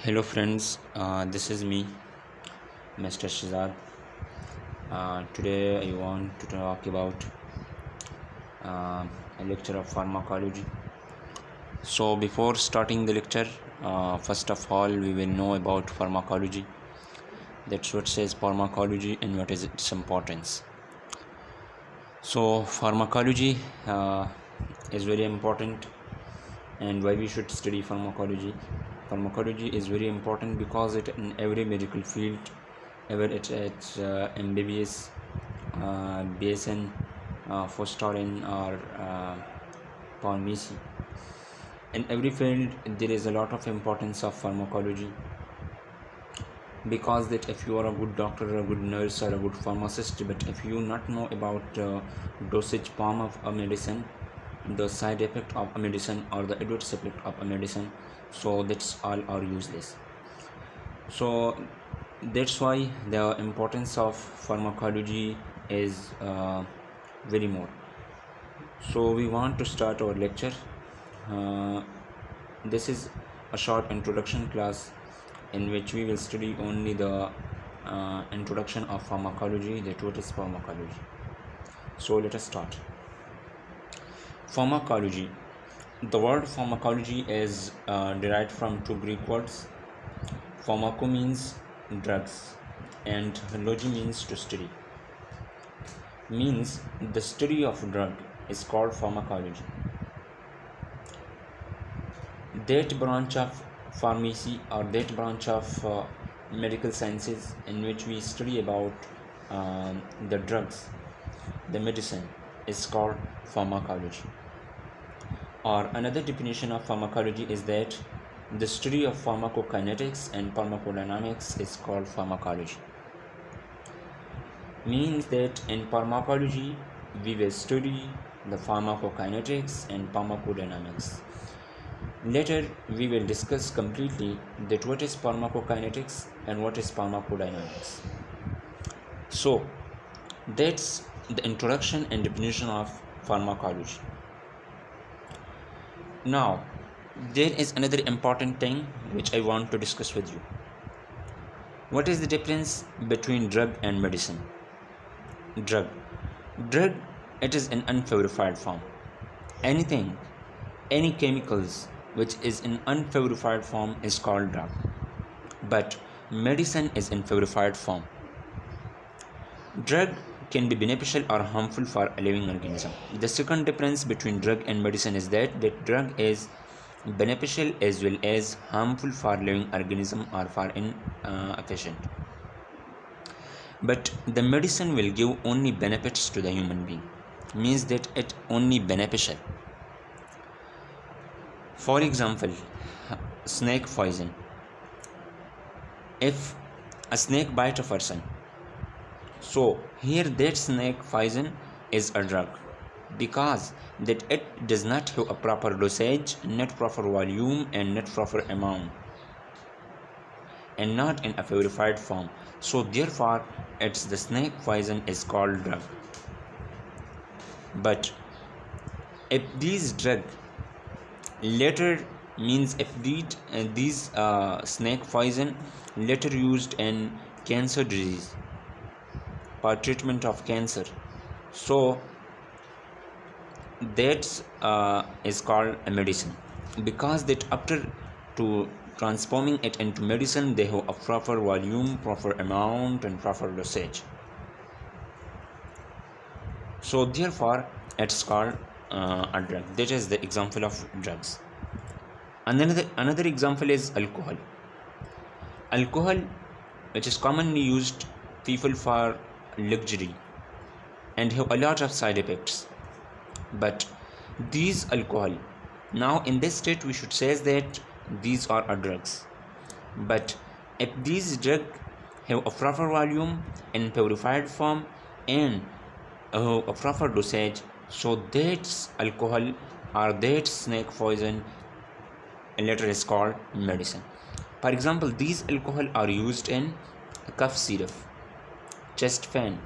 Hello friends, this is me, Mr. Shizad. Today I want to talk about uh, a lecture of pharmacology. So before starting the lecture, first of all we will know about pharmacology. That's what says pharmacology and what is its importance. So pharmacology is very important, and why we should study pharmacology. Pharmacology is very important because it in every medical field, whether it's MBBS, BSN, Fostorin, or pharmacy. In every field, there is a lot of importance of pharmacology, because that if you are a good doctor, a good nurse, or a good pharmacist, but if you not know about dosage form of a medicine, the side effect of a medicine, or the adverse effect of a medicine, so that's all are useless. So that's why the importance of pharmacology is very more. So we want to start our lecture. uh, this is a short introduction class in which we will study only the introduction of pharmacology, that what is pharmacology. So let us start. Pharmacology. The word pharmacology is derived from two Greek words. Pharmaco means drugs, and logy means to study. Means the study of drug is called pharmacology. That branch of pharmacy, or that branch of medical sciences in which we study about the drugs, the medicine, is called pharmacology. Or another definition of pharmacology is that the study of pharmacokinetics and pharmacodynamics is called pharmacology. Means that in pharmacology we will study the pharmacokinetics and pharmacodynamics. Later we will discuss completely that what is pharmacokinetics and what is pharmacodynamics. So that's the introduction and definition of pharmacology. Now there is another important thing which I want to discuss with you. What is the difference between drug and medicine? Drug, it is in unpurified form. Anything, any chemicals which is in unpurified form is called drug. But medicine is in purified form. Drug can be beneficial or harmful for a living organism. The second difference between drug and medicine is that drug is beneficial as well as harmful for living organism or for a patient. But the medicine will give only benefits to the human being. Means that it only beneficial. For example, snake poison. If a snake bite a person, so here that snake poison is a drug, because that it does not have a proper dosage, not proper volume, and not proper amount, and not in a purified form. So therefore it's the snake poison is called drug. But if these drug later, means if these snake poison later used in cancer disease, for treatment of cancer, so that is called a medicine, because that after to transforming it into medicine they have a proper volume, proper amount, and proper dosage. So therefore it's called a drug. That is the example of drugs. Another example is alcohol, which is commonly used people for luxury and have a lot of side effects. But these alcohol, now in this state we should say that these are drugs. But if these drugs have a proper volume in purified form and a proper dosage, so that alcohol or that snake poison later is called medicine. For example, these alcohol are used in cough syrup, chest fan,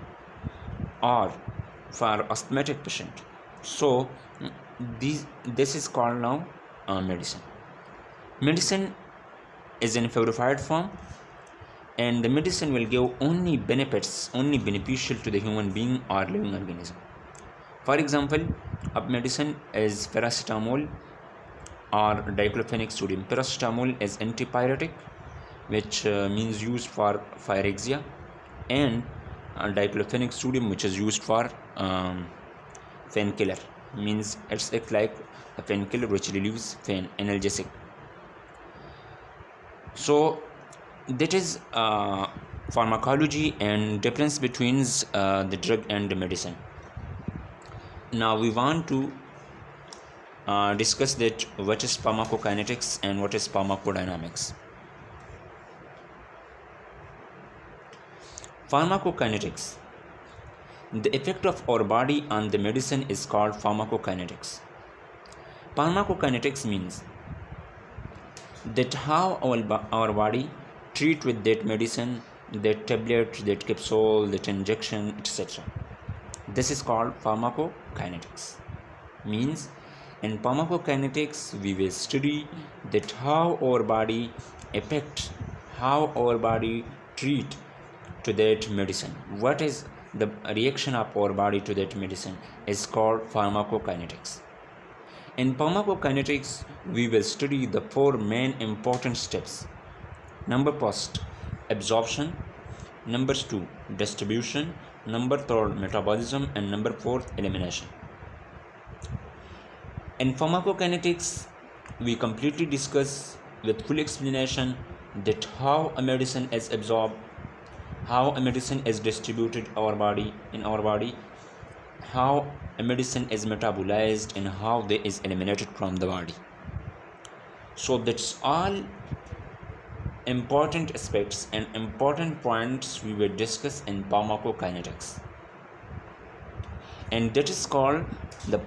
or for asthmatic patient. So this is called now medicine. Medicine is in purified form, and the medicine will give only benefits, only beneficial to the human being or living organism. For example, a medicine is paracetamol or diclofenac sodium. Paracetamol is antipyretic, which means used for pyrexia, and diclofenac sodium, which is used for painkiller, means it's like a painkiller which relieves pain, analgesic. So that is pharmacology and difference between the drug and the medicine. Now we want to discuss that what is pharmacokinetics and what is pharmacodynamics. Pharmacokinetics. The effect of our body on the medicine is called pharmacokinetics. Pharmacokinetics means that how our body treat with that medicine, that tablet, that capsule, that injection, etc. This is called pharmacokinetics. Means in pharmacokinetics we will study that how our body affect, how our body treat to that medicine. What is the reaction of our body to that medicine is called pharmacokinetics. In pharmacokinetics, we will study the four main important steps. Number first, absorption. Number two, distribution. Number third, metabolism. And number fourth, elimination. In pharmacokinetics, we completely discuss with full explanation that how a medicine is absorbed, how a medicine is distributed in our body, how a medicine is metabolized, and how they is eliminated from the body. So that's all important aspects and important points we will discuss in pharmacokinetics, and that is called the